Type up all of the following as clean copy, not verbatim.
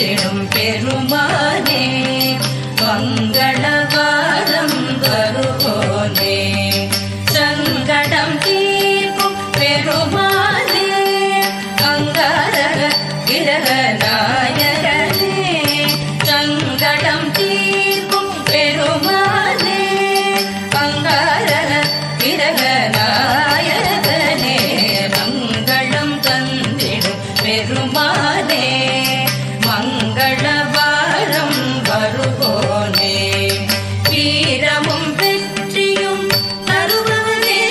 தந்திடும் பெருமானே மங்களவாரம் வருவோனே சங்கடம் தீர்க்கும் பெருமானே அங்கார கிரக நாயகனே சங்கடம் தீர்க்கும் பெருமானே அங்கார கிரக நாயகனே மங்களம் தந்திடும் பெருமானே மங்களவாரம் வருவோனே வீரமும் வெற்றியும் தருபவனே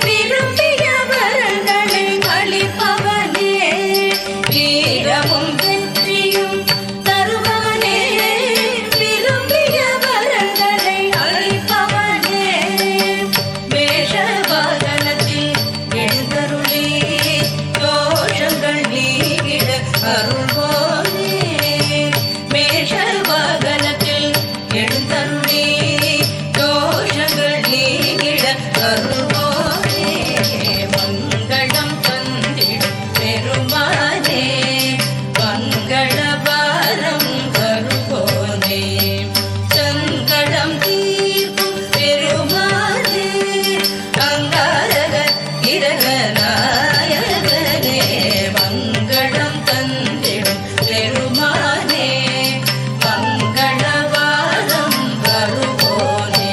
விரும்பிய வரங்களை அளிப்பவனே வீரமும் வெற்றியும் தருபவனே விரும்பிய வரங்களை அளிப்பவனே மேஷ வாகனத்தில் எழுந்தருளி தோஷங்கள் நீங்கிட அருள்வோனே மேஷ வாகனத்தில் எழுந்தருளி தோஷங்கள் நீங்கிட அருள்வோனே மங்களம் தந்திடும் பெருமானே மங்களவாரம் வருவோனே சங்கடம் தீர்க்கும் பெருமானே அங்காரக இரக நாயகனே மங்களம் தந்திடும் பெருமானே மங்களவாரம் வருவோனே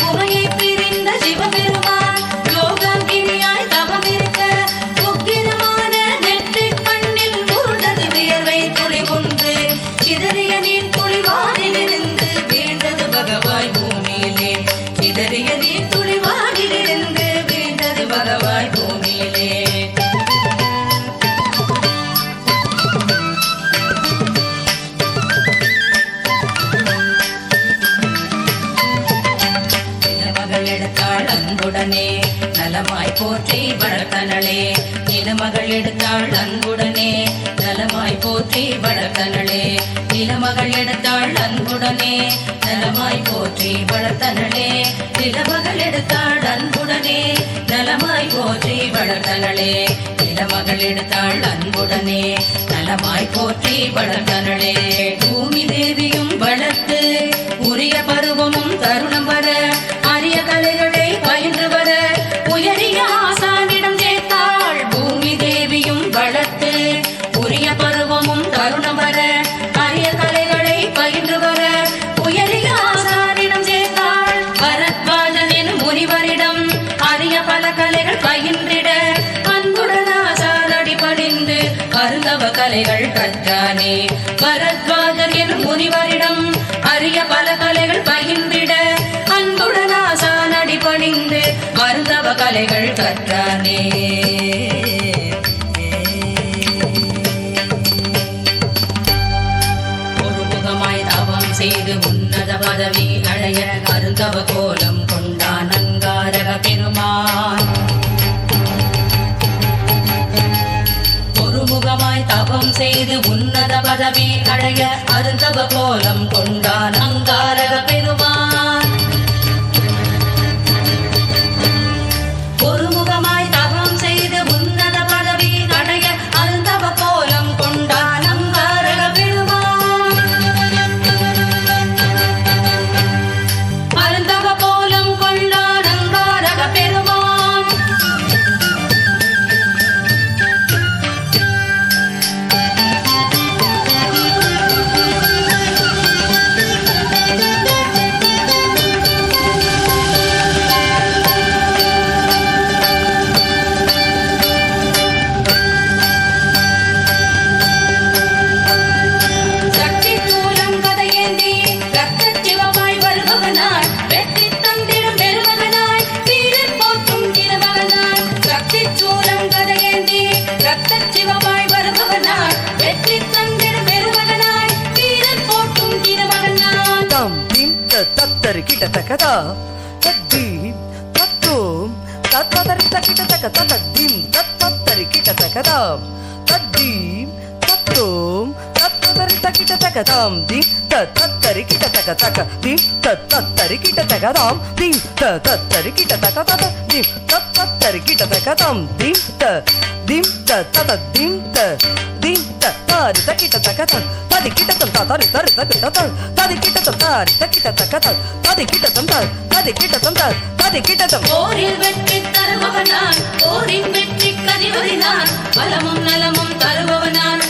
உமையை பிரிந்த சிவபெருமான் யோகாங்கினியாய் தவமிருக்க உக்கிரமான நெற்றிக் கண்ணில் உருண்டது வியர்வை துளி ஒன்று சிதறிய நீர் துளி வானிலிருந்து வீழ்ந்தது பகவாய் பூமியிலே சிதறிய நீர் துளி வானிலிருந்து வீழ்ந்தது பகவாய் பூமியிலே நிலமகள் எடுத்தாள் அன்புடனே நலமாய் போற்றி வளர்த்தனளே நிலமகள் எடுத்தாள் அன்புடனே நலமாய் போற்றி வளர்த்தனளே நிலமகள் எடுத்தாள் அன்புடனே நலமாய் போற்றி வளர்த்தனளே நிலமகள் எடுத்தாள் அன்புடனே நலமாய் போற்றி வளர்த்தனளே நிலமகள் எடுத்தாள் அன்புடனே நலமாய் போற்றி வளர்த்தனளே பூமி தேவியும் வளர்த்து உரிய பருவமும் தருணம் வர அரிய கலைகளை பயின்று வர உயரிய ஆசானிடம் சேர்த்தாள் பூமி தேவியும் வளர்த்து உரிய பருவமும் தருணம் வர அரிய கலைகளை பயின்று வர உயரிய ஆசானிடம் சேர்த்தாள் பரத்வாஜன் எனும் முனிவரிடம் அரிய பல கலைகள் பயின்றிட அன்புடன் ஆசானடி பணிந்து அருந்தவ கலைகள் கற்றானே பரத்வாஜன் எனும் முனிவரிடம் அரிய பல கலைகள் பயின்றிட அன்புடன் ஆசானடி பணிந்து அருந்தவ கலைகள் கற்றானே ஒரு முகமாய் தவம் செய்து உன்னத பதவி அடைய அருந்தவ கோலம் கொண்டான் அங்காரக பெருமான் ஒருமுகமாய் தவம் செய்து உன்னத பதவி அடைய அருந்தவ கோலம் கொண்டான் அங்காரக பெருமான் ஒருமுகமாய் தவம் செய்து உன்னத பதவி அடைய அருந்தவ கோலம் கொண்டான் அங்காரக பெருமான் அருந்தவ கோலம் கொண்டான் அங்காரக பெருமான் சக்தி சூலம் கதையேந்தி ரத்தச் சிவமாய் வருபவனாய் வெற்றி தந்திடும் பெருமகனாய் வீரர் போற்றும் திருமகனாய் சக்தி சூலம் கதையேந்தி ரத்தச் சிவமாய் வருபவனாய் வெற்றி தந்திடும் பெருமகனாய் வீரர் போற்றும் திருமகனாய் தம் திம் தத்தரி கிட்ட தக்கதா தத்தி தத்தும் தத்தரி தக்கிட்ட தக்க தத்தீம் தத்தரி கிட்ட தக்கதா தத்தீம் தத்தும் தகதாம் தீம் தத்தரி கிட்ட தக தக தீம் தத்தரி கிட்ட தகதாம் தீம் தத்தரி கிட்ட தக தக தீம் தத்தரி கிட்ட தகதாம் தீம் தீம் தத தீம் தீம் தரி தகிட்ட தகத ததி கிட்ட தம் தரி தரி தகிட்ட ததி கிட்ட தம் தரி தகிட்ட தகத ததி கிட்ட தம் ததி கிட்ட தம் ததி கிட்ட தம் போரில் வெற்றி தருபவனான் போரின் வெற்றி கதிபதினான் பலமும் நலமும் தருபவனான்